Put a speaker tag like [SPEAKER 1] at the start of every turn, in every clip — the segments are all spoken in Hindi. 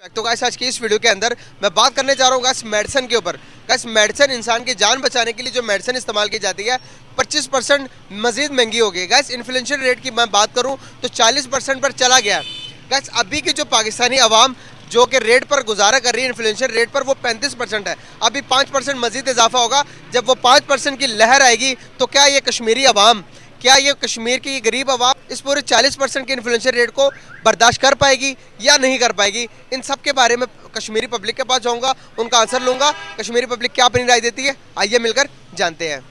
[SPEAKER 1] तो गाइस आज की इस वीडियो के अंदर मैं बात करने जा रहा हूँ गाइस मेडिसिन के ऊपर। गाइस मेडिसिन इंसान की जान बचाने के लिए जो मेडिसिन इस्तेमाल की जाती है 25% मजीद महंगी हो गई। गाइस इन्फ्लेशन रेट की मैं बात करूँ तो 40% पर चला गया। गाइस अभी की जो पाकिस्तानी अवाम जो कि रेट पर गुजारा कर रही है इन्फ्लेशन रेट पर, वो 35% है। अभी 5% मजीद इजाफा होगा। जब वो 5% की लहर आएगी तो क्या ये कश्मीरी अवाम, क्या ये कश्मीर की गरीब आवाम इस पूरे 40% के इन्फ्लेशन रेट को बर्दाश्त कर पाएगी या नहीं कर पाएगी? इन सब के बारे में कश्मीरी पब्लिक के पास जाऊंगा, उनका आंसर लूंगा। कश्मीरी पब्लिक क्या अपनी राय देती है, आइए मिलकर जानते हैं।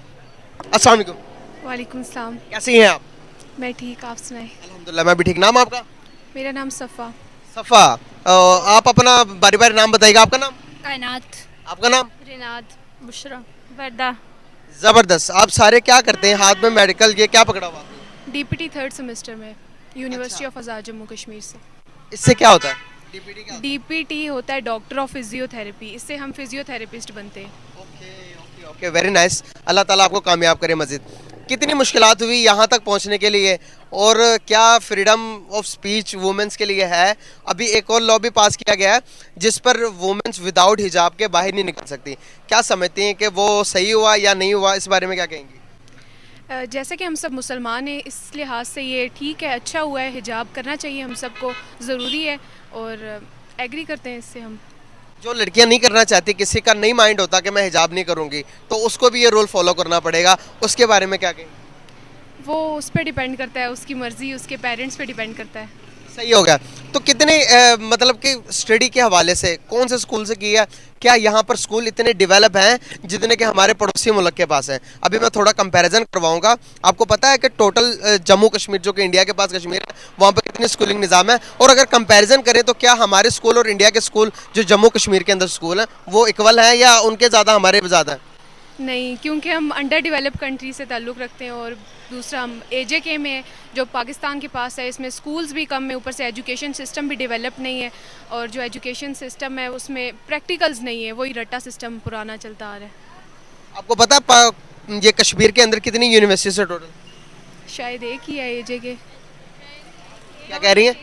[SPEAKER 1] अस्सलाम वालेकुम।
[SPEAKER 2] वालेकुम सलाम।
[SPEAKER 1] कैसी हैं आप?
[SPEAKER 2] मैं ठीक, आप सुनाए?
[SPEAKER 1] अल्हम्दुलिल्लाह मैं भी ठीक। नाम आपका?
[SPEAKER 2] मेरा नाम सफ़ा।
[SPEAKER 1] सफ़ा। आप अपना बारी बारी नाम बताइएगा। आपका नाम?
[SPEAKER 3] कायनात।
[SPEAKER 1] आपका नाम?
[SPEAKER 3] रिनात। बुशरा। वर्दा।
[SPEAKER 1] ज़बरदस्त। आप सारे क्या करते हैं? हाथ में मेडिकल ये क्या पकड़ा हुआ आपने?
[SPEAKER 2] डीपीटी 3rd सेमेस्टर में, यूनिवर्सिटी ऑफ आज़ाद जम्मू कश्मीर से।
[SPEAKER 1] इससे क्या होता है? डीपीटी क्या होता है?
[SPEAKER 2] डीपीटी होता है डॉक्टर ऑफ फिजियोथेरेपी, इससे हम फिजियोथेरेपिस्ट बनते हैं।
[SPEAKER 1] Okay okay okay, very nice. अल्लाह ताला आपको कामयाब करे मज़ीद। कितनी मुश्किलात हुई यहाँ तक पहुँचने के लिए, और क्या फ्रीडम ऑफ स्पीच वुमेंस के लिए है? अभी एक और लॉ भी पास किया गया है जिस पर वुमेंस विदाउट हिजाब के बाहर नहीं निकल सकती। क्या समझती हैं कि वो सही हुआ या नहीं हुआ? इस बारे में क्या कहेंगी?
[SPEAKER 2] जैसा कि हम सब मुसलमान हैं, इस लिहाज से ये ठीक है, अच्छा हुआ है। हिजाब करना चाहिए हम सबको, ज़रूरी है, और एग्री करते हैं इससे हम।
[SPEAKER 1] जो लड़कियां नहीं करना चाहती, किसी का नहीं माइंड होता कि मैं हिजाब नहीं करूँगी, तो उसको भी ये रूल फॉलो करना पड़ेगा, उसके बारे में क्या कहेंगे?
[SPEAKER 2] वो उस पर डिपेंड करता है, उसकी मर्ज़ी उसके पेरेंट्स पे डिपेंड करता है।
[SPEAKER 1] सही हो गया। तो कितने मतलब कि स्टडी के हवाले से कौन से स्कूल से किया? क्या यहाँ पर स्कूल इतने डेवलप हैं जितने कि हमारे पड़ोसी मुल्क के पास हैं? अभी मैं थोड़ा कंपैरिजन करवाऊंगा। आपको पता है कि टोटल जम्मू कश्मीर जो कि इंडिया के पास कश्मीर है, वहाँ पर कितनी स्कूलिंग निज़ाम है? और अगर कंपैरिजन करें तो क्या हमारे स्कूल और इंडिया के स्कूल जो जम्मू कश्मीर के अंदर स्कूल हैं वो इक्वल हैं या उनके ज़्यादा हमारे ज़्यादा हैं?
[SPEAKER 2] नहीं, क्योंकि हम अंडर डेवलप कंट्री से ताल्लुक़ रखते हैं, और दूसरा हम एजेके में जो पाकिस्तान के पास है, इसमें स्कूल्स भी कम है, ऊपर से एजुकेशन सिस्टम भी डेवलप नहीं है, और जो एजुकेशन सिस्टम है उसमें प्रैक्टिकल्स नहीं है, वही रट्टा सिस्टम पुराना चलता आ रहा है।
[SPEAKER 1] आपको पता है ये कश्मीर के अंदर कितनी यूनिवर्सिटीज है टोटल?
[SPEAKER 2] शायद एक ही है एजेके।
[SPEAKER 1] क्या कह रही हैं?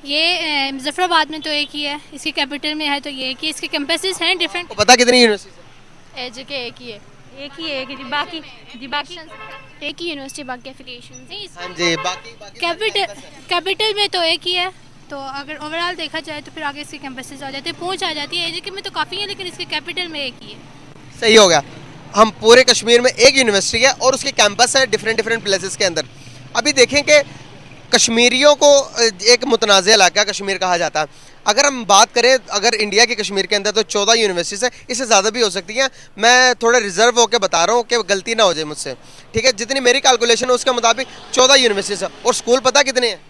[SPEAKER 3] ये मुजफ्फराबाद में तो एक ही है, इसकी कैपिटल में है तो ये एक ही। इसके कैंपसेस हैं डिफरेंट।
[SPEAKER 1] आपको पता कितनी यूनिवर्सिटीज है?
[SPEAKER 3] एजेके एक ही है। एक ही है कि बाकी एक ही यूनिवर्सिटी, बाकी एफिलिएशन
[SPEAKER 1] हाँ जी, बाकी
[SPEAKER 3] कैपिटल में तो एक ही है। तो अगर ओवरऑल देखा जाए तो फिर आगे इसके कैंपसेस आ जाते हैं, पहुंच आ जाती है। एजेके में तो काफ़ी है, लेकिन इसके कैपिटल में एक ही है।
[SPEAKER 1] सही हो गया। हम पूरे कश्मीर में एक यूनिवर्सिटी है और उसके कैंपस है डिफरेंट डिफरेंट प्लेसेस के अंदर। अभी देखें कि कश्मीरियों को एक मुतनाज़ इलाका कश्मीर कहा जाता है। अगर हम बात करें, अगर इंडिया के कश्मीर के अंदर तो 14 यूनिवर्सिटीज़ है, इससे ज़्यादा भी हो सकती हैं। मैं थोड़ा रिजर्व होकर बता रहा हूँ कि गलती ना हो जाए मुझसे, ठीक है? जितनी मेरी कैलकुलेशन है उसके मुताबिक 14 यूनिवर्सिटीज़ है। और स्कूल पता कितने हैं?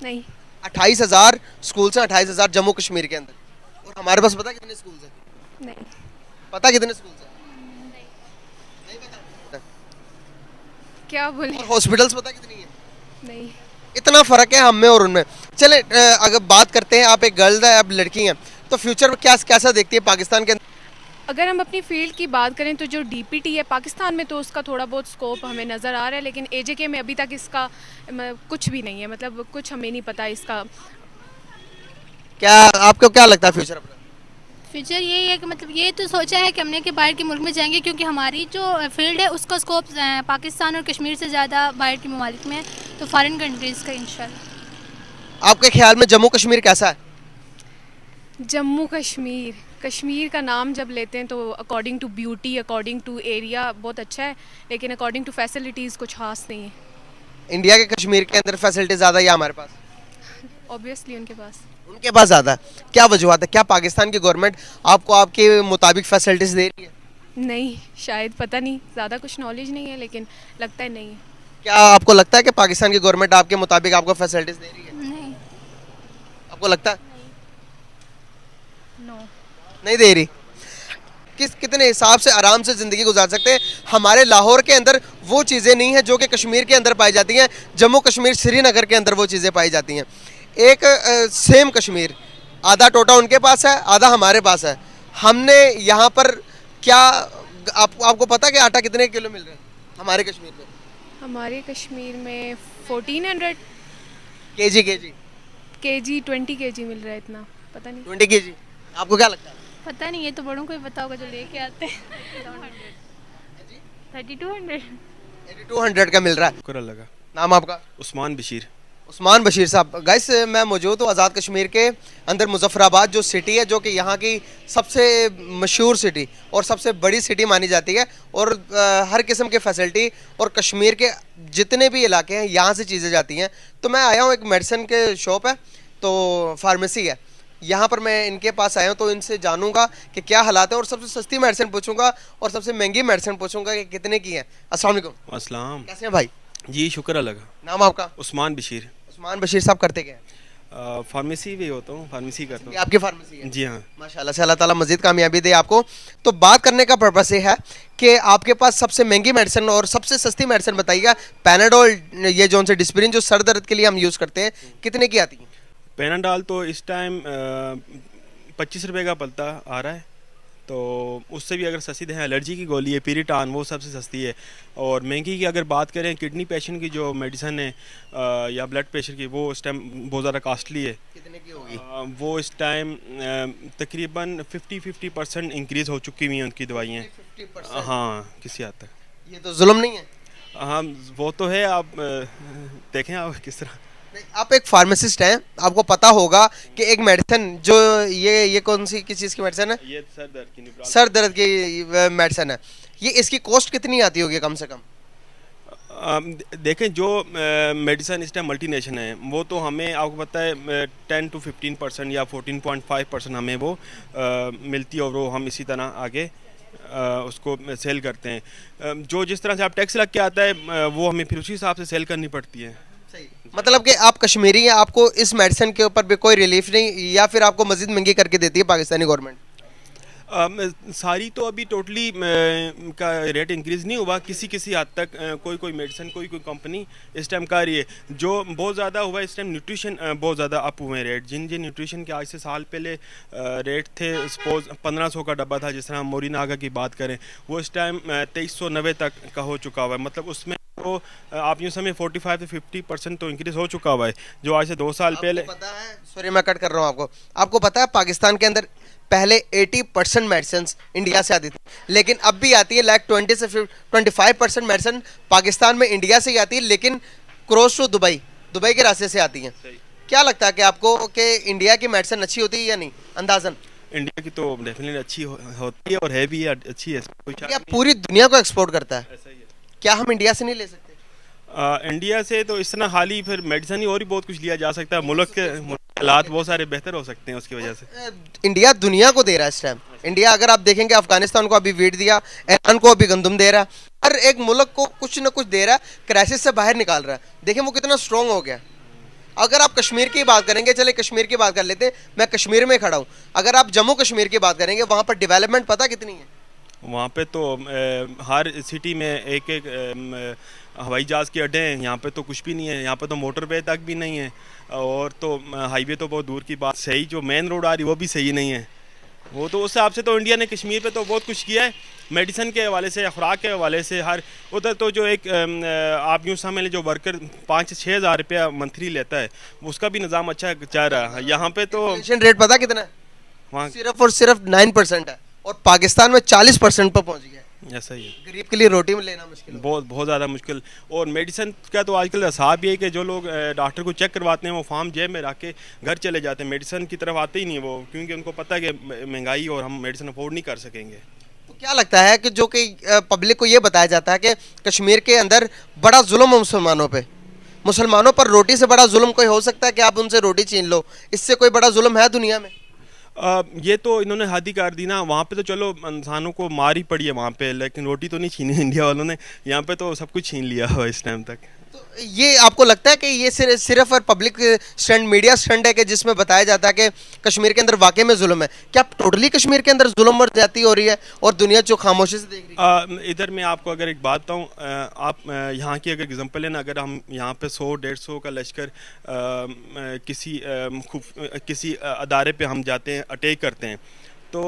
[SPEAKER 2] नहीं।
[SPEAKER 1] 28,000 स्कूल हैं, 28,000 जम्मू कश्मीर के अंदर। और हमारे पास पता कितने स्कूल हैं?
[SPEAKER 2] नहीं
[SPEAKER 1] पता कितने स्कूल हैं? नहीं पता।
[SPEAKER 2] क्या बोले?
[SPEAKER 1] और हॉस्पिटल्स पता कितनी है?
[SPEAKER 2] नहीं।
[SPEAKER 1] इतना फ़र्क है हम में और उनमें। चले अगर बात करते हैं, आप एक गर्ल है, आप लड़की हैं, तो फ्यूचर में कैसा देखती है पाकिस्तान के अंदर?
[SPEAKER 2] अगर हम अपनी फील्ड की बात करें तो जो डीपीटी है पाकिस्तान में, तो उसका थोड़ा बहुत स्कोप हमें नज़र आ रहा है, लेकिन एजेके में अभी तक इसका कुछ भी नहीं है, मतलब कुछ हमें नहीं पता इसका।
[SPEAKER 1] क्या आपको क्या लगता है फ्यूचर अपना?
[SPEAKER 3] फ्यूचर यही है कि मतलब ये तो सोचा है कि हमने कि बाहर के मुल्क में जाएंगे, क्योंकि हमारी जो फील्ड है उसका स्कोप पाकिस्तान और कश्मीर से ज़्यादा बाहर के ममालिक में है, तो फॉरेन कंट्रीज़ का इंशाल्लाह।
[SPEAKER 1] आपके ख्याल में जम्मू कश्मीर कैसा है?
[SPEAKER 2] जम्मू कश्मीर, कश्मीर का नाम जब लेते हैं तो according to beauty, according to area बहुत अच्छा है, लेकिन अकॉर्डिंग टू फैसिलिटीज़ कुछ खास नहीं है।
[SPEAKER 1] इंडिया के कश्मीर के अंदर फैसिलिटी ज़्यादा या हमारे पास?
[SPEAKER 2] ऑब्वियसली उनके पास।
[SPEAKER 1] उनके पास ज़्यादा। क्या वजूहत है? क्या पाकिस्तान की गवर्नमेंट आपको आपके मुताबिक फैसिलिटीज़ दे रही है?
[SPEAKER 2] नहीं, शायद, पता नहीं, ज़्यादा कुछ नॉलेज नहीं है, लेकिन लगता है नहीं है।
[SPEAKER 1] क्या आपको लगता है कि पाकिस्तान की गवर्नमेंट आपके मुताबिक आपको फैसिलिटीज़ दे रही है?
[SPEAKER 3] नहीं।
[SPEAKER 1] आपको लगता है
[SPEAKER 3] नो।
[SPEAKER 1] नहीं दे रही? कितने हिसाब से आराम से ज़िंदगी गुजार सकते हैं? हमारे लाहौर के अंदर वो चीज़ें नहीं हैं जो कि कश्मीर के अंदर पाई जाती हैं। जम्मू कश्मीर, श्रीनगर के अंदर वो चीज़ें पाई जाती हैं। एक सेम कश्मीर, आधा टोटा उनके पास है, आधा हमारे पास है। हमने यहाँ पर क्या, आपको पता है कि आटा कितने किलो मिल रहा है हमारे कश्मीर में?
[SPEAKER 2] हमारे कश्मीर में 1400
[SPEAKER 1] केजी
[SPEAKER 2] 20 kg मिल रहा है इतना। पता नहीं।
[SPEAKER 1] 20 kg। आपको क्या लगता है?
[SPEAKER 3] पता नहीं, ये तो बड़ों को ही पता होगा जो लेके आते हैं। 3200।
[SPEAKER 1] 8200 का मिल रहा है।
[SPEAKER 4] शुक्र अल्लाह का।
[SPEAKER 1] नाम आपका?
[SPEAKER 4] उस्मान बशीर।
[SPEAKER 1] उस्मान बशीर साहब। गाइस मैं मौजूद हूँ आज़ाद कश्मीर के अंदर मुजफ्फराबाद जो सिटी है, जो कि यहाँ की सबसे मशहूर सिटी और सबसे बड़ी सिटी मानी जाती है, और हर किस्म के फैसिलिटी और कश्मीर के जितने भी इलाके हैं यहाँ से चीज़ें जाती हैं। तो मैं आया हूँ, एक मेडिसिन के शॉप है, तो फार्मेसी है यहाँ पर, मैं इनके पास आया हूँ, तो इनसे जानूंगा कि क्या हालात है, और सबसे सस्ती मेडिसिन पूछूंगा और सबसे महंगी मेडिसिन पूछूंगा कि कितने की है। अस्सलाम वालेकुम।
[SPEAKER 4] अस्सलाम।
[SPEAKER 1] कैसे हैं भाई?
[SPEAKER 4] जी शुक्र अल्लाह का।
[SPEAKER 1] नाम आपका?
[SPEAKER 4] उस्मान बशीर।
[SPEAKER 1] उस्मान बशीर साहब करते क्या हैं?
[SPEAKER 4] फार्मेसी भी होता हूँ, फार्मेसी करता
[SPEAKER 1] ये
[SPEAKER 4] हूँ।
[SPEAKER 1] आपकी फार्मेसी है?
[SPEAKER 4] जी हाँ।
[SPEAKER 1] माशाल्लाह से, अल्लाह ताला मजीद कामयाबी दे आपको। तो बात करने का पर्पस ये है कि आपके पास सबसे महंगी मेडिसिन और सबसे सस्ती मेडिसिन बताइएगा। पैनाडोल, ये जो से डिस्प्रिन जो सर दर्द के लिए हम यूज़ करते हैं, कितने की आती है?
[SPEAKER 4] पैनाडॉल तो इस टाइम 25 रुपये का पलता आ रहा है, तो उससे भी अगर सस्ती है एलर्जी की गोली है पीरिटान, वो सबसे सस्ती है। और महंगी की अगर बात करें, किडनी पेशेंट की जो मेडिसिन है या ब्लड प्रेशर की, वो इस टाइम बहुत ज़्यादा कास्टली है।
[SPEAKER 1] कितने की होगी?
[SPEAKER 4] वो इस टाइम तकरीबन 50% इंक्रीज़ हो चुकी हुई हैं उनकी दवाइयाँ।
[SPEAKER 1] 50%?
[SPEAKER 4] हाँ, किसी हद तक।
[SPEAKER 1] ये तो जुल्म नहीं है?
[SPEAKER 4] हाँ वो तो है। आप देखें आप किस तरह।
[SPEAKER 1] नहीं, आप एक फार्मासिस्ट हैं, आपको पता होगा कि एक मेडिसिन जो ये कौन सी किस चीज़ की मेडिसिन है?
[SPEAKER 4] ये सर दर्द की
[SPEAKER 1] सर दर्द की मेडिसिन है। ये इसकी कॉस्ट कितनी आती होगी कम से कम?
[SPEAKER 4] देखें, जो मेडिसिन इस टाइम मल्टीनेशन है, वो तो हमें आपको पता है 10 to 15% या 14.5% हमें वो मिलती है, और वो हम इसी तरह आगे उसको सेल करते हैं। जो जिस तरह से आप टैक्स लग के आता है, वो हमें फिर उसी हिसाब से सेल करनी पड़ती है।
[SPEAKER 1] सही। मतलब कि आप कश्मीरी हैं, आपको इस मेडिसिन के ऊपर भी कोई रिलीफ नहीं, या फिर आपको मजीद महंगी करके देती है पाकिस्तानी गवर्नमेंट?
[SPEAKER 4] सारी तो अभी टोटली का रेट इंक्रीज़ नहीं हुआ, किसी किसी हद तक कोई मेडिसिन कोई कंपनी इस टाइम कर रही है। जो बहुत ज़्यादा हुआ इस टाइम न्यूट्रिशन, बहुत ज़्यादा अप हुए हैं रेट। जिन न्यूट्रिशन के आज से साल पहले रेट थे, सपोज 1500 का डब्बा था, जिस तरह हम मोरिनागा की बात करें, वो इस टाइम 2390 तक का हो चुका हुआ है। मतलब उसमें तो आप यूँ समय 45 से 50% तो इंक्रीज़ हो चुका हुआ है, जो आज से 2 साल पहले।
[SPEAKER 1] पता है, सॉरी मैं कट कर रहा हूँ आपको पता है पाकिस्तान के अंदर पहले 80% मेडिसिन इंडिया से आती थी, लेकिन अब भी आती है, लाइक 20 से 25% मेडिसिन पाकिस्तान में इंडिया से ही आती है, लेकिन क्रॉस टू दुबई के रास्ते से आती हैं। क्या लगता है कि आपको कि इंडिया की मेडिसिन अच्छी होती है या नहीं? अंदाजन
[SPEAKER 4] इंडिया की तो डेफिनेटली अच्छी होती है, और है भी अच्छी है।
[SPEAKER 1] इंडिया पूरी दुनिया को एक्सपोर्ट करता है,
[SPEAKER 4] ऐसा ही है।
[SPEAKER 1] क्या हम इंडिया से नहीं ले सकते?
[SPEAKER 4] इंडिया से तो इस तरह खाली फिर मेडिसिन ही और भी बहुत कुछ लिया जा सकता है। मुल्क के हालात बहुत सारे बेहतर हो सकते हैं उसकी वजह से।
[SPEAKER 1] इंडिया दुनिया को दे रहा है इस टाइम। इंडिया, अगर आप देखेंगे, अफगानिस्तान को अभी वीट दिया, ईरान को अभी गंदम दे रहा है, हर एक मुल्क को कुछ ना कुछ दे रहा है, क्राइसिस से बाहर निकाल रहा है। देखें वो कितना स्ट्रॉन्ग हो गया। अगर आप कश्मीर की बात करेंगे, चले कश्मीर की बात कर लेते हैं, मैं कश्मीर में खड़ा हूँ। अगर आप जम्मू कश्मीर की बात करेंगे, वहाँ पर डेवलपमेंट पता कितनी है?
[SPEAKER 4] वहाँ पे तो हर सिटी में एक हवाई जहाज़ के अड्डे हैं। यहाँ पे तो कुछ भी नहीं है, यहाँ पे तो मोटरवे तक भी नहीं है, और तो हाईवे तो बहुत दूर की बात। सही जो मेन रोड आ रही है वो भी सही नहीं है। वो तो उस हिसाब से तो इंडिया ने कश्मीर पे तो बहुत कुछ किया है, मेडिसिन के हवाले से, खुराक के हवाले से। हर उधर तो जो एक आप यूँ समझ लें, जो वर्कर 5 से 6 हज़ार रुपया मंथली लेता है, उसका भी निज़ाम अच्छा चल रहा है। यहाँ पे तो
[SPEAKER 1] रेट पता कितना है?
[SPEAKER 4] वहाँ
[SPEAKER 1] सिर्फ और सिर्फ 9% है, और पाकिस्तान में 40% पर पहुँच गया है।
[SPEAKER 4] ऐसा ही है।
[SPEAKER 1] गरीब के लिए रोटी में लेना मुश्किल,
[SPEAKER 4] बहुत ज़्यादा मुश्किल। और मेडिसिन का तो आजकल हिसाब ये है कि जो लोग डॉक्टर को चेक करवाते हैं, वो फार्म जेब में रख के घर चले जाते हैं, मेडिसिन की तरफ आते ही नहीं वो, क्योंकि उनको पता है कि महंगाई और हम मेडिसिन अफोर्ड नहीं कर सकेंगे।
[SPEAKER 1] तो क्या लगता है कि जो कि पब्लिक को ये बताया जाता है कि कश्मीर के अंदर बड़ा जुल्म है मुसलमानों पर रोटी से बड़ा जुल्म कोई हो सकता है कि आप उनसे रोटी छीन लो? इससे कोई बड़ा जुल्म है दुनिया में?
[SPEAKER 4] ये तो इन्होंने हद ही कर दी ना। वहाँ पे तो चलो इंसानों को मार ही पड़ी है वहाँ पे, लेकिन रोटी तो नहीं छीनी इंडिया वालों ने। यहाँ पे तो सब कुछ छीन लिया हुआ इस टाइम तक।
[SPEAKER 1] तो ये आपको लगता है कि ये सिर्फ और पब्लिक स्टंट, मीडिया स्टंट है कि जिसमें बताया जाता है कि कश्मीर के अंदर वाकई में जुल्म है? क्या टोटली कश्मीर के अंदर जुल्म और ज्यादती हो रही है और दुनिया जो खामोशी से देख रही है?
[SPEAKER 4] इधर मैं आपको अगर एक बात बताऊँ, आप यहाँ की अगर एग्जांपल लेना, अगर हम यहाँ पे 100-150 का लश्कर किसी अदारे पे हम जाते हैं, अटैक करते हैं, तो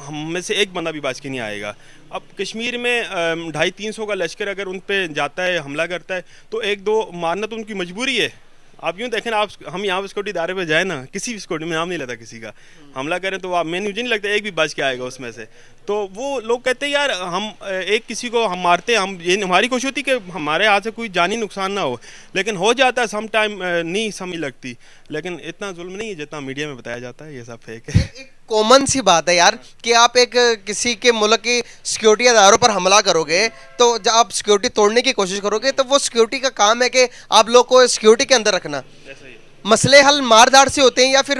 [SPEAKER 4] हम में से एक बंदा भी बाज के नहीं आएगा। अब कश्मीर में 250-300 का लश्कर अगर उन पे जाता है, हमला करता है, तो 1-2 मारना तो उनकी मजबूरी है। आप यूँ देखें ना, आप हम यहाँ सिक्योरिटी इदारे पे जाए ना, किसी भी सिक्योरिटी में नाम नहीं लेता किसी का, हमला करें तो आप मैंने मुझे नहीं लगता एक भी बच के आएगा उसमें से। तो वो लोग कहते हैं यार हम एक किसी को हम मारते हैं, हम ये हमारी कोशिश होती कि हमारे हाथ से कोई जानी नुकसान ना हो, लेकिन हो जाता है सम टाइम, नहीं समझ लगती। लेकिन इतना जुल्म नहीं है जितना मीडिया में बताया जाता है, ये सब फेक है।
[SPEAKER 1] एक कॉमन सी बात है यार कि आप एक किसी के मुल्क की सिक्योरिटी इदारों पर हमला करोगे तो जब आप सिक्योरिटी तोड़ने की कोशिश करोगे तो वो सिक्योरिटी का काम है कि आप लोग को सिक्योरिटी के अंदर रखना। मसले हल मारधाड़ से होते हैं या फिर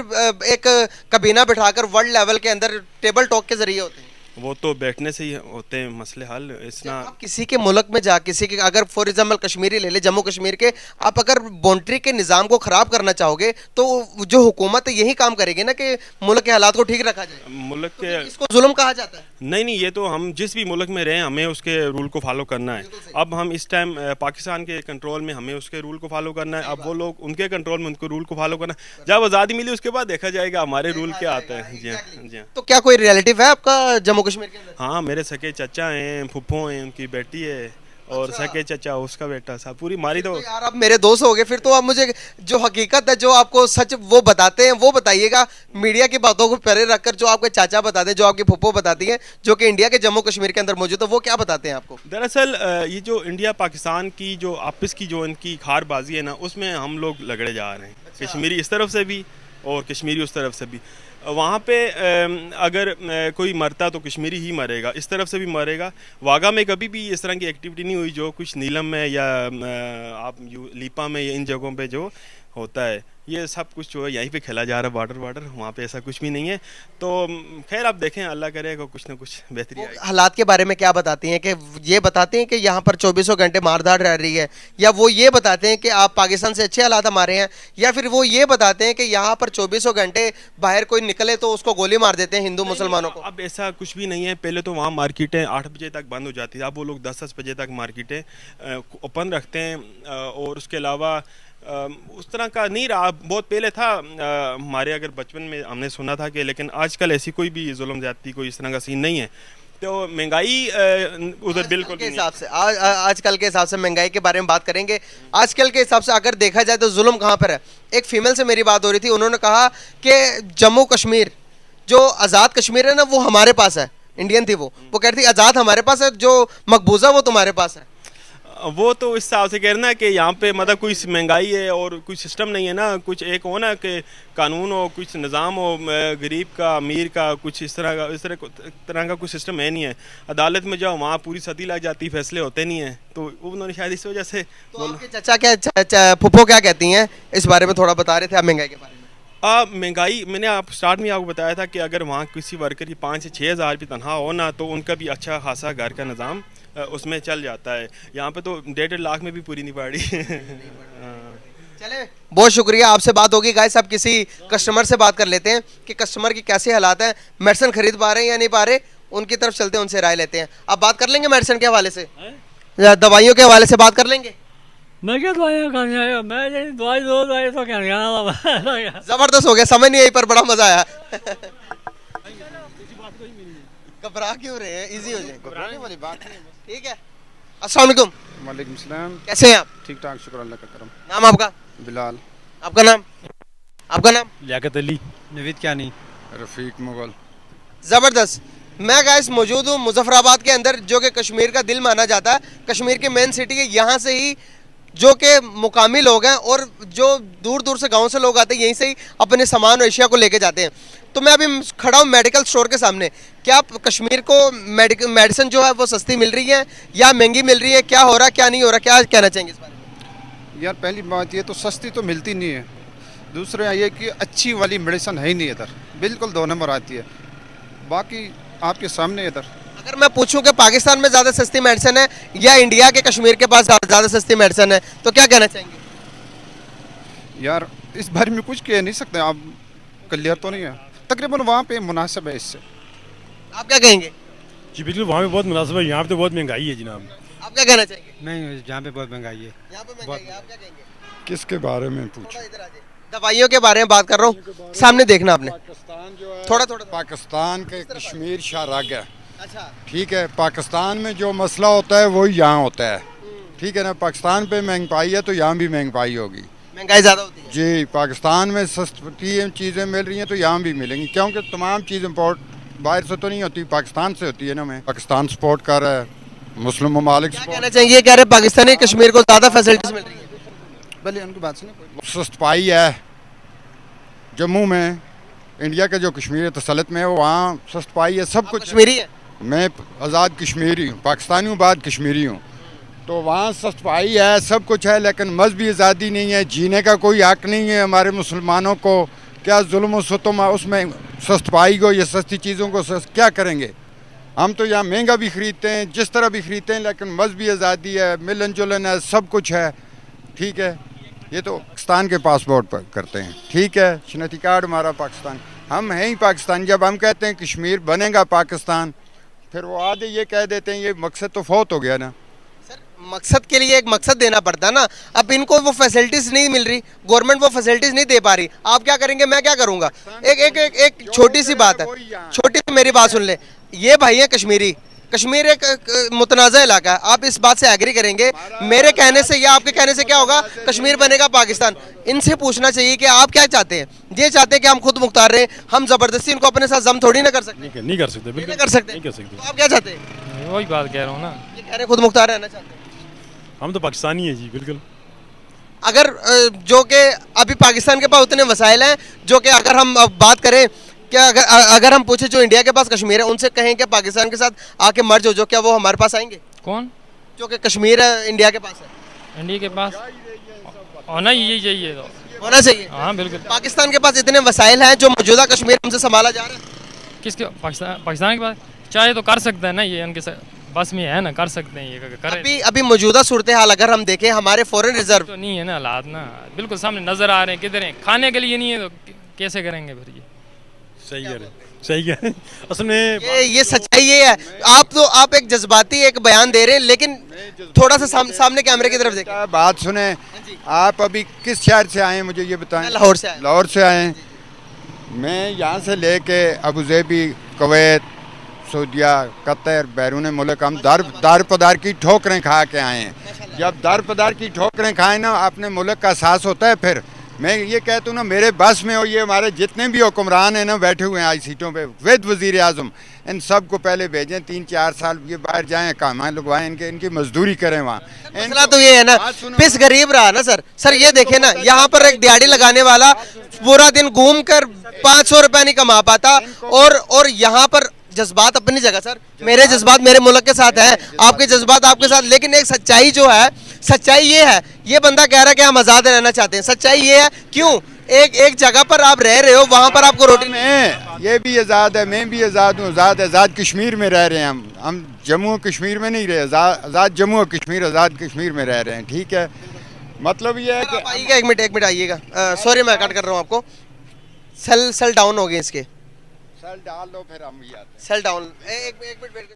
[SPEAKER 1] एक कबीना बिठाकर वर्ल्ड लेवल के अंदर टेबल टॉक के जरिए होते हैं?
[SPEAKER 4] वो तो बैठने से ही होते हैं मसले हल। इतना
[SPEAKER 1] आप किसी के मुल्क में जा, किसी के, अगर फॉर एग्जाम्पल कश्मीरी ले ले, जम्मू कश्मीर के, आप अगर बाउंड्री के निज़ाम को ख़राब करना चाहोगे तो जो हुकूमत है यही काम करेगी ना कि मुल्क के हालात को ठीक रखा जाए।
[SPEAKER 4] मुल्क
[SPEAKER 1] तो
[SPEAKER 4] के
[SPEAKER 1] इसको जुल्म कहा जाता है?
[SPEAKER 4] नहीं, ये तो हम जिस भी मुल्क में रहें हमें उसके रूल को फॉलो करना है। अब हम इस टाइम पाकिस्तान के कंट्रोल में, हमें उसके रूल को फॉलो करना है। अब वो लोग उनके कंट्रोल में, उनको रूल को फॉलो करना है। जब आज़ादी मिली उसके बाद देखा जाएगा हमारे रूल क्या आता है। जी हाँ, जी हाँ।
[SPEAKER 1] तो क्या कोई रिलेटिव है आपका जम्मू कश्मीर के अंदर?
[SPEAKER 4] हाँ, मेरे सके चचा हैं, फुप्पो हैं, उनकी बेटी है, और सके चचा उसका बेटा, सब पूरी मारी। तो
[SPEAKER 1] यार आप मेरे दोस्त हो गए, फिर तो आप मुझे जो हकीकत है, जो आपको सच वो बताते हैं वो बताइएगा। मीडिया की बातों को परे रखकर जो आपके चाचा बताते हैं, जो आपकी फुप्पो बताती हैं, जो कि इंडिया के जम्मू कश्मीर के अंदर मौजूद है, वो क्या बताते हैं आपको?
[SPEAKER 4] दरअसल ये जो इंडिया पाकिस्तान की जो आपस की जो इनकी खारबाजी है ना, उसमें हम लोग लगड़े जा रहे हैं। कश्मीरी इस तरफ से भी और कश्मीरी उस तरफ से भी। वहाँ पे अगर कोई मरता तो कश्मीरी ही मरेगा, इस तरफ से भी मरेगा। वाघा में कभी भी इस तरह की एक्टिविटी नहीं हुई जो कुछ नीलम में या आप लीपा में या इन जगहों पे जो होता है। ये सब कुछ जो है यहीं पे खेला जा रहा है, बॉर्डर वहाँ पे ऐसा कुछ भी नहीं है। तो खैर आप देखें, अल्लाह करेगा कुछ ना कुछ बेहतरी आएगी।
[SPEAKER 1] हालात के बारे में क्या बताती हैं? कि ये बताते हैं कि यहाँ पर 24 घंटे मारधाड़ रह रही है, या वो ये बताते हैं कि आप पाकिस्तान से अच्छे हालात हमारे हैं, या फिर वो ये बताते हैं कि यहाँ पर 24 घंटे बाहर कोई निकले तो उसको गोली मार देते हैं हिंदू मुसलमानों को?
[SPEAKER 4] अब ऐसा कुछ भी नहीं है। पहले तो वहाँ मार्केटें 8 बजे तक बंद हो जाती थी, अब वो लोग 10 बजे तक मार्केटें ओपन रखते हैं। और उसके अलावा उस तरह का नहीं रहा, बहुत पहले था। हमारे अगर बचपन में हमने सुना था कि, लेकिन आजकल ऐसी कोई भी जुल्म ज़्यादती कोई इस तरह का सीन नहीं है। तो महंगाई उधर बिल्कुल
[SPEAKER 1] के हिसाब से आजकल के हिसाब से महंगाई के बारे में बात करेंगे। आजकल के हिसाब से अगर देखा जाए तो जुल्म कहाँ पर है? एक फीमेल से मेरी बात हो रही थी, उन्होंने कहा कि जम्मू कश्मीर जो आज़ाद कश्मीर है ना, वो हमारे पास है। इंडियन थी वो कह रही थी आज़ाद हमारे पास है, जो मकबूजा वो तुम्हारे पास है।
[SPEAKER 4] वो तो इस हिसाब से कहना है कि यहाँ पे मतलब कोई महंगाई है और कोई सिस्टम नहीं है ना, कुछ एक हो ना कि कानून हो, कुछ निज़ाम हो, गरीब का अमीर का, कुछ इस तरह का कुछ सिस्टम है नहीं है। अदालत में जाओ वहाँ पूरी सदी लग जाती, फैसले होते नहीं हैं। तो उन्होंने शायद इस वजह से।
[SPEAKER 1] तो आपके चाचा क्या, फुप्पो क्या कहती हैं इस बारे में? थोड़ा बता रहे थे आप महंगाई के बारे में।
[SPEAKER 4] महंगाई मैंने आप स्टार्ट में आपको बताया था कि अगर वहाँ किसी वर्कर की 5 से 6 हज़ार की तनख्वाह हो ना, तो उनका भी अच्छा खासा घर का निज़ाम उसमें चल जाता है। यहाँ पे तो 1.5 लाख में भी पूरी नहीं पड़ी।
[SPEAKER 1] चले, बहुत शुक्रिया। आपसे बात होगी गाइस। अब किसी कस्टमर से बात कर लेते हैं कि कस्टमर की कैसे हालात हैं, मेडिसिन खरीद पा रहे हैं या नहीं पा रहे। उनकी तरफ चलते हैं, उनसे राय लेते हैं। अब बात कर लेंगे मेडिसिन के हवाले से, दवाइयों के हवाले से बात कर लेंगे।
[SPEAKER 5] मैं क्या दवाइयाँ खाने आया, मैं दवाई दो दवाई तो क्या खाना।
[SPEAKER 1] जबरदस्त हो गया, समझ नहीं आई पर बड़ा मजा आया। घबरा क्यों रहे हैं? इजी हो जाए, घबराने वाली बात नहीं। ठीक है, अस्सलाम वालेकुम।
[SPEAKER 6] वालेकुम सलाम।
[SPEAKER 1] कैसे हैं आप?
[SPEAKER 6] ठीक ठाक, शुक्र अल्लाह का करम।
[SPEAKER 1] नाम आपका?
[SPEAKER 6] बिलाल।
[SPEAKER 1] आपका नाम? आपका नाम?
[SPEAKER 5] लियाकत अली। नवीद क्या नहीं।
[SPEAKER 6] रफ़ीक मुगल।
[SPEAKER 1] ज़बरदस्त। मैं गाइस मौजूद हूँ मुजफ्फराबाद के अंदर, जो कि कश्मीर का दिल माना जाता है। कश्मीर की मेन सिटी है। यहाँ से ही जो कि मुकामी लोग हैं और जो दूर दूर से गाँव से लोग आते हैं, यहीं से ही अपने सामान और एशिया को लेके जाते हैं। तो मैं अभी खड़ा हूँ मेडिकल स्टोर के सामने। क्या कश्मीर को मेडिसिन जो है वो सस्ती मिल रही है या महंगी मिल रही है? क्या हो रहा, क्या नहीं हो रहा, क्या कहना चाहेंगे इस बारे में?
[SPEAKER 6] यार पहली बात ये तो सस्ती तो मिलती नहीं है। दूसरा ये कि अच्छी वाली मेडिसिन है ही नहीं इधर, बिल्कुल 2 नंबर आती है। बाकी आपके सामने इधर
[SPEAKER 1] अगर मैं पूछूं कि पाकिस्तान में ज़्यादा सस्ती मेडिसिन है या इंडिया के कश्मीर के पास ज़्यादा सस्ती मेडिसिन है, तो क्या कहना चाहेंगे?
[SPEAKER 6] यार इस बारे में कुछ कह नहीं सकते, आप क्लियर तो नहीं है। तकरीबन वहाँ पे मुनासिब है इससे।
[SPEAKER 1] आप क्या कहेंगे?
[SPEAKER 7] जी बिल्कुल, वहाँ पे बहुत मुनासिब है, यहाँ पे तो बहुत महंगाई है जनाब।
[SPEAKER 1] आप क्या कहना चाहेंगे?
[SPEAKER 5] नहीं, जहाँ पे बहुत महंगाई है।
[SPEAKER 1] यहाँ पे महंगाई है, आप क्या कहेंगे?
[SPEAKER 6] किसके बारे में पूछ?
[SPEAKER 1] दवाइयों के बारे में बात कर रहा हूँ, सामने देखना आपने।
[SPEAKER 8] पाकिस्तान जो है,
[SPEAKER 1] थोड़ा थोड़ा
[SPEAKER 8] पाकिस्तान के कश्मीर शाहराग है।
[SPEAKER 1] अच्छा,
[SPEAKER 8] ठीक है, पाकिस्तान में जो मसला होता है वही यहाँ होता है। ठीक है ना, पाकिस्तान पे महंगाई है तो यहाँ भी महंगाई होगी।
[SPEAKER 1] महंगाई ज़्यादा होती है।
[SPEAKER 8] जी, पाकिस्तान में सस्ती चीज़ें मिल रही हैं तो यहाँ भी मिलेंगी, क्योंकि तमाम चीज़ इम्पोर्ट बाहर से तो नहीं होती, पाकिस्तान से होती है ना। मैं पाकिस्तान सपोर्ट कर रहा है, मुस्लिम ममालिक
[SPEAKER 1] क्या कहना चाहिए, कह रहे पाकिस्तानी कश्मीर को ज़्यादा फैसिलिटीज मिल रही है।
[SPEAKER 6] भले उनकी बात सुने।
[SPEAKER 8] सस्ताई है जम्मू में, इंडिया का जो कश्मीर तसलत में है वहाँ सस्ताई है, सब कुछ
[SPEAKER 1] कश्मीरी है।
[SPEAKER 8] मैं आज़ाद कश्मीरी हूँ, पाकिस्तानी हूँ, बाद कश्मीरी हूँ, तो वहाँ सस्ताई है, सब कुछ है, लेकिन मजहबी आज़ादी नहीं है, जीने का कोई हक नहीं है हमारे मुसलमानों को। क्या जुल्म सुतम उसमें सस्ताई को, ये सस्ती चीज़ों को क्या करेंगे? हम तो यहाँ महंगा भी ख़रीदते हैं, जिस तरह भी ख़रीदते हैं, लेकिन मजहबी आज़ादी है, मिलन जुलन है, सब कुछ है, ठीक है। ये तो पाकिस्तान के पासपोर्ट पर करते हैं, ठीक है, शनाख्ती कार्ड हमारा पाकिस्तान, हम हैं ही पाकिस्तान। जब हम कहते हैं कश्मीर बनेगा पाकिस्तान, फिर वो आधे ये कह देते हैं ये मकसद तो फौत हो गया ना।
[SPEAKER 1] मकसद के लिए एक मकसद देना पड़ता है ना। अब इनको वो फैसिलिटीज नहीं मिल रही, गवर्नमेंट वो फैसिलिटीज नहीं दे पा रही, आप क्या करेंगे, मैं क्या करूंगा। एक एक एक, एक छोटी सी बात है, छोटी सी मेरी बात सुन ले। ये भाई है कश्मीरी, कश्मीर एक मुतनाज़ा इलाका है, आप इस बात से एग्री करेंगे मेरे कहने से या आपके कहने से क्या होगा, कश्मीर बनेगा पाकिस्तान। इनसे पूछना चाहिए कि आप क्या चाहते हैं। ये चाहते हैं कि हम खुद मुख्तार रहे, हम ज़बरदस्ती इनको अपने साथ जम थोड़ी ना कर सकते।
[SPEAKER 7] नहीं कर सकते, बिल्कुल
[SPEAKER 1] नहीं कर सकते।
[SPEAKER 7] नहीं कर सकते।
[SPEAKER 1] तो आप क्या चाहते हैं?
[SPEAKER 5] वही बात कह रहा हूँ ना,
[SPEAKER 1] ये कह रहे खुद मुख्तार रहना चाहते हैं।
[SPEAKER 7] हम तो पाकिस्तानी है जी, बिल्कुल।
[SPEAKER 1] अगर जो कि अभी पाकिस्तान के पास उतने वसाइल हैं, जो कि अगर हम अब बात करें क्या, अगर हम पूछे जो इंडिया के पास कश्मीर है, उनसे कहें कि पाकिस्तान के साथ आके मर्ज हो, जो क्या वो हमारे पास आएंगे?
[SPEAKER 5] कौन?
[SPEAKER 1] जो कि कश्मीर है इंडिया के पास है।
[SPEAKER 5] इंडिया के पास होना यही चाहिए, तो
[SPEAKER 1] होना चाहिए।
[SPEAKER 5] हाँ बिल्कुल।
[SPEAKER 1] पाकिस्तान के पास इतने वसाइल हैं, जो मौजूदा कश्मीर हमसे संभाला जा रहा है।
[SPEAKER 5] किसके? पाकिस्तान के पास चाहे तो कर सकते हैं ना, ये उनके बस में है ना, कर सकते हैं ये करें।
[SPEAKER 1] अभी मौजूदा सूरत हाल अगर हम देखें, हमारे फॉरेन रिजर्व
[SPEAKER 5] तो नहीं है ना, हालात ना बिल्कुल सामने नजर आ रहे हैं, किधर हैं, खाने के लिए नहीं है तो कैसे करेंगे फिर? ये
[SPEAKER 7] सही कह रहे हैं, सही कह रहे हैं। असल में
[SPEAKER 1] ये सच्चाई ये है। आप एक जज्बाती एक बयान दे रहे हैं, लेकिन थोड़ा सा सामने कैमरे की तरफ देखें।
[SPEAKER 8] बात सुने, आप अभी किस शहर से आए हैं मुझे ये बताएं।
[SPEAKER 1] लाहौर से आए।
[SPEAKER 8] लाहौर से आए हैं। मैं यहाँ से लेके अबूज़ेबी, कुवैत, सऊदिया, कतर, बैरून मुल्क हम दार पदार की ठोकरें खा के आए हैं। जब दार पदार की ठोकरें खाएं ना, अपने मुल्क का एहसास होता है। फिर मैं ये कहता हूँ ना, मेरे बस में हो, ये हमारे जितने भी हुक्मरान हैं ना बैठे हुए हैं आई सीटों पे, विद वज़ीर आज़म, इन सब को पहले भेजें, 3-4 साल ये बाहर जाएं, काम लगवाएं, इनकी मजदूरी करें वहाँ।
[SPEAKER 1] मसला तो ये है ना, पिस गरीब रहा ना सर ये देखे ना, यहाँ पर एक दिहाड़ी लगाने वाला पूरा दिन घूम कर 500 रुपया नहीं कमा पाता, और यहाँ पर जज्बात अपनी जगह सर, मेरे जज्बात मेरे मुल्क के साथ है, आपके जज्बात आपके साथ, लेकिन एक सच्चाई जो है, सच्चाई ये है, ये बंदा कह रहा है कि हम आज़ाद रहना चाहते हैं, सच्चाई ये है क्यों, एक जगह पर आप रह रहे हो, वहाँ पर आपको रोटी
[SPEAKER 8] में ये भी आज़ाद है, मैं भी आज़ाद हूँ, आज़ाद कश्मीर में रह रहे हैं हम जम्मू कश्मीर में नहीं रहे, आज़ाद जम्मू और कश्मीर, आज़ाद कश्मीर में रह रहे हैं, ठीक है। मतलब ये है कि
[SPEAKER 1] आइएगा, एक मिनट आइएगा, सॉरी मैं कट कर रहा हूँ आपको। सेल डाउन हो गए इसके,
[SPEAKER 8] सेल डाल लो, फिर हम भी आते हैं।
[SPEAKER 1] सेल डाउन, एक मिनट वेट